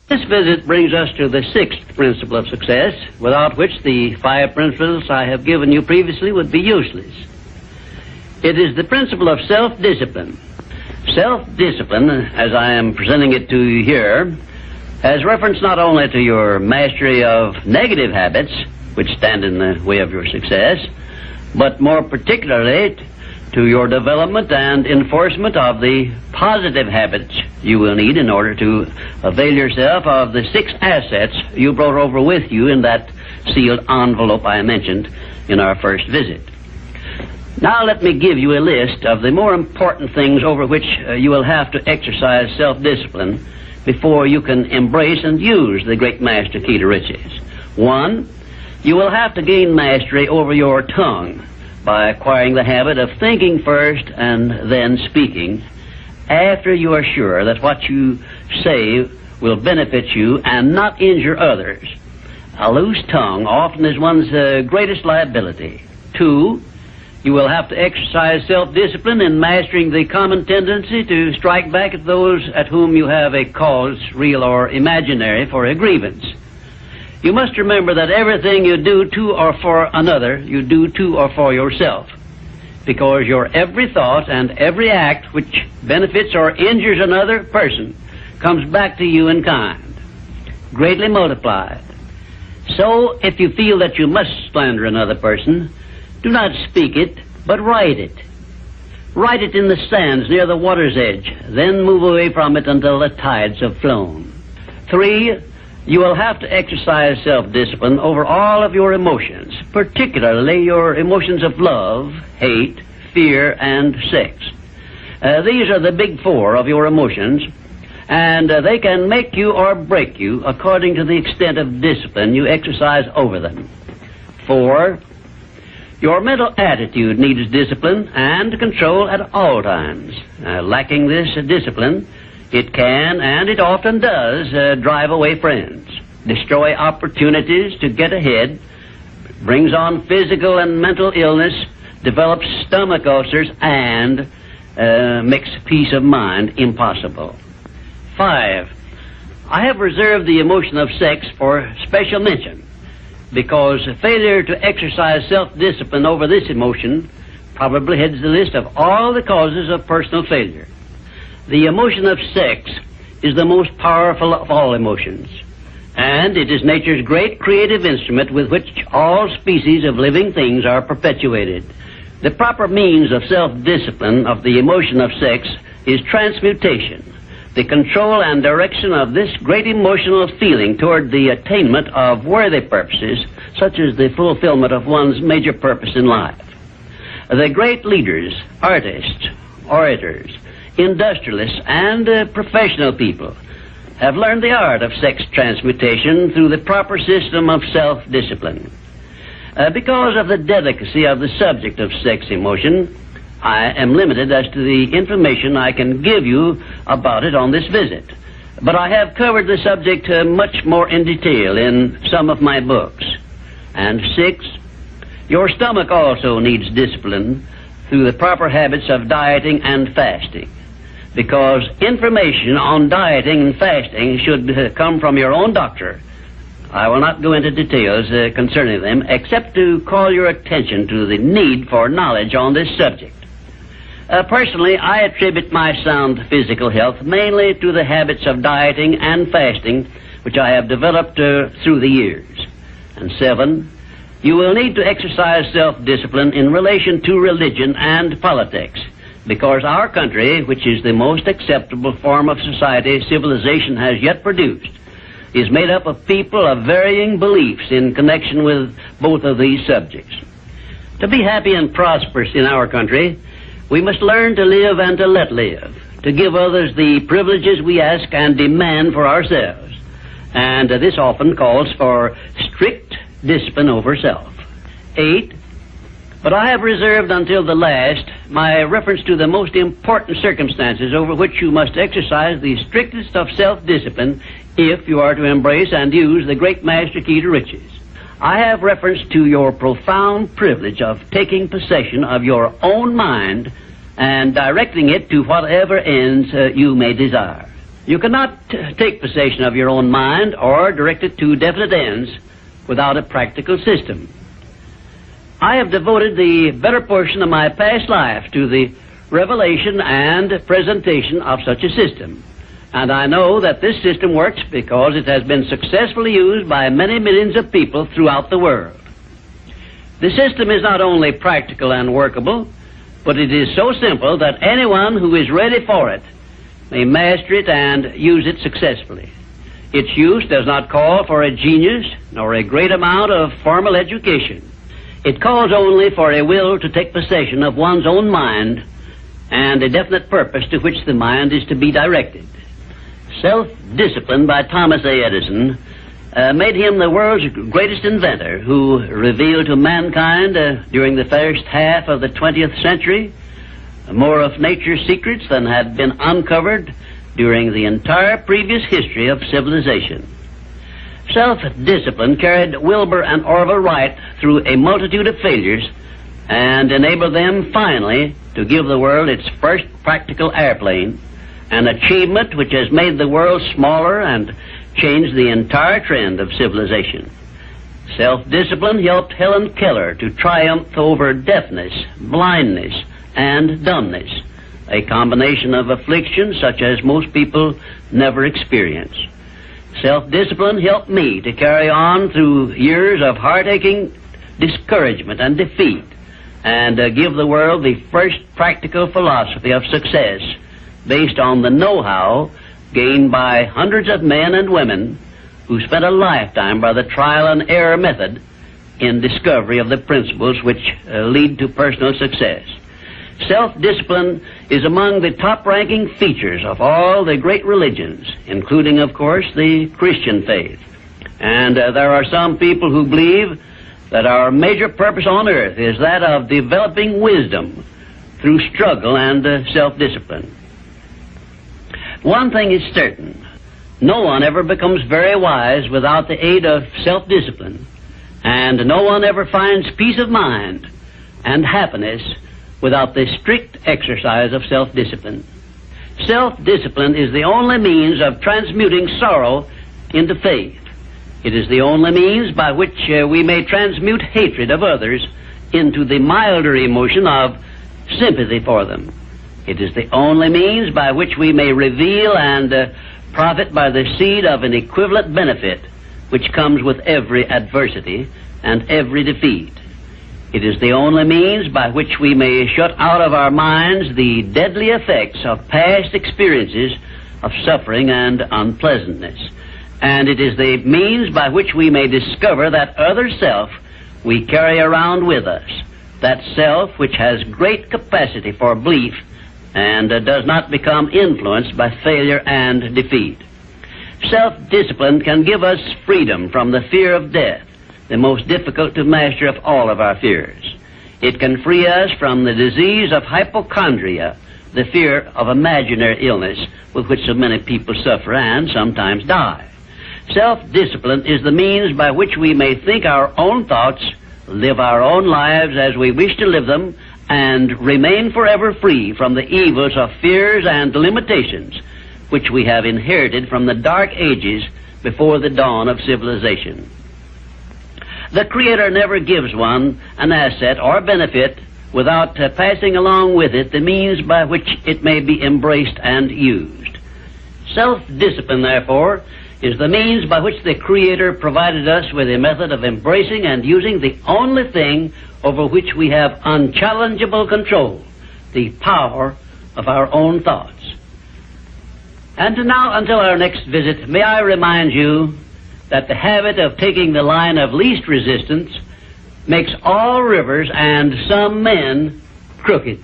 This visit brings us to the sixth principle of success, without which the 5 principles I have given you previously would be useless. It is the principle of self-discipline. Self-discipline, as I am presenting it to you here, has reference not only to your mastery of negative habits, which stand in the way of your success, but more particularly to your development and enforcement of the positive habits you will need in order to avail yourself of the 6 assets you brought over with you in that sealed envelope I mentioned in our first visit. Now let me give you a list of the more important things over which you will have to exercise self-discipline before you can embrace and use the great master key to riches. 1, you will have to gain mastery over your tongue by acquiring the habit of thinking first and then speaking after you are sure that what you say will benefit you and not injure others. A loose tongue often is one's greatest liability. 2, you will have to exercise self-discipline in mastering the common tendency to strike back at those at whom you have a cause, real or imaginary, for a grievance. You must remember that everything you do to or for another, you do to or for yourself, because your every thought and every act which benefits or injures another person comes back to you in kind, greatly multiplied. So, if you feel that you must slander another person, do not speak it, but write it. Write it in the sands near the water's edge, then move away from it until the tides have flown. 3, you will have to exercise self-discipline over all of your emotions, particularly your emotions of love, hate, fear, and sex. These are the big 4 of your emotions, and they can make you or break you according to the extent of discipline you exercise over them. 4, your mental attitude needs discipline and control at all times. Lacking this discipline, it can, and it often does, drive away friends, destroy opportunities to get ahead, brings on physical and mental illness, develops stomach ulcers, and makes peace of mind impossible. 5, I have reserved the emotion of sex for special mention, because failure to exercise self-discipline over this emotion probably heads the list of all the causes of personal failure. The emotion of sex is the most powerful of all emotions, and it is nature's great creative instrument with which all species of living things are perpetuated. The proper means of self-discipline of the emotion of sex is transmutation, the control and direction of this great emotional feeling toward the attainment of worthy purposes, such as the fulfillment of one's major purpose in life. The great leaders, artists, orators, industrialists, and professional people have learned the art of sex transmutation through the proper system of self-discipline. Because of the delicacy of the subject of sex emotion, I am limited as to the information I can give you about it on this visit, but I have covered the subject much more in detail in some of my books. And 6, your stomach also needs discipline through the proper habits of dieting and fasting, because information on dieting and fasting should come from your own doctor. I will not go into details concerning them, except to call your attention to the need for knowledge on this subject. Personally, I attribute my sound physical health mainly to the habits of dieting and fasting which I have developed through the years. And 7, you will need to exercise self-discipline in relation to religion and politics, because our country, which is the most acceptable form of society civilization has yet produced, is made up of people of varying beliefs in connection with both of these subjects. To be happy and prosperous in our country, we must learn to live and to let live, to give others the privileges we ask and demand for ourselves. And this often calls for strict discipline over self. 8, but I have reserved until the last my reference to the most important circumstances over which you must exercise the strictest of self-discipline if you are to embrace and use the great master key to riches. I have reference to your profound privilege of taking possession of your own mind and directing it to whatever ends you may desire. You cannot take possession of your own mind or direct it to definite ends without a practical system. I have devoted the better portion of my past life to the revelation and presentation of such a system. And I know that this system works because it has been successfully used by many millions of people throughout the world. The system is not only practical and workable, but it is so simple that anyone who is ready for it may master it and use it successfully. Its use does not call for a genius nor a great amount of formal education. It calls only for a will to take possession of one's own mind and a definite purpose to which the mind is to be directed. Self-discipline by Thomas A. Edison made him the world's greatest inventor, who revealed to mankind during the first half of the 20th century more of nature's secrets than had been uncovered during the entire previous history of civilization. Self-discipline carried Wilbur and Orville Wright through a multitude of failures and enabled them finally to give the world its first practical airplane, an achievement which has made the world smaller and changed the entire trend of civilization. Self-discipline helped Helen Keller to triumph over deafness, blindness, and dumbness, a combination of afflictions such as most people never experience. Self-discipline helped me to carry on through years of heart-aching discouragement and defeat and give the world the first practical philosophy of success based on the know-how gained by hundreds of men and women who spent a lifetime by the trial and error method in discovery of the principles which lead to personal success. Self-discipline is among the top-ranking features of all the great religions, including, of course, the Christian faith. And there are some people who believe that our major purpose on earth is that of developing wisdom through struggle and self-discipline. One thing is certain: no one ever becomes very wise without the aid of self-discipline, and no one ever finds peace of mind and happiness without the strict exercise of self-discipline. Self-discipline is the only means of transmuting sorrow into faith. It is the only means by which we may transmute hatred of others into the milder emotion of sympathy for them. It is the only means by which we may reveal and profit by the seed of an equivalent benefit which comes with every adversity and every defeat. It is the only means by which we may shut out of our minds the deadly effects of past experiences of suffering and unpleasantness. And it is the means by which we may discover that other self we carry around with us, that self which has great capacity for belief and does not become influenced by failure and defeat. Self-discipline can give us freedom from the fear of death, the most difficult to master of all of our fears. It can free us from the disease of hypochondria, the fear of imaginary illness with which so many people suffer and sometimes die. Self-discipline is the means by which we may think our own thoughts, live our own lives as we wish to live them, and remain forever free from the evils of fears and limitations which we have inherited from the dark ages before the dawn of civilization. The Creator never gives one an asset or benefit without passing along with it the means by which it may be embraced and used. Self-discipline, therefore, is the means by which the Creator provided us with a method of embracing and using the only thing over which we have unchallengeable control, the power of our own thoughts. And now, until our next visit, may I remind you that the habit of taking the line of least resistance makes all rivers and some men crooked.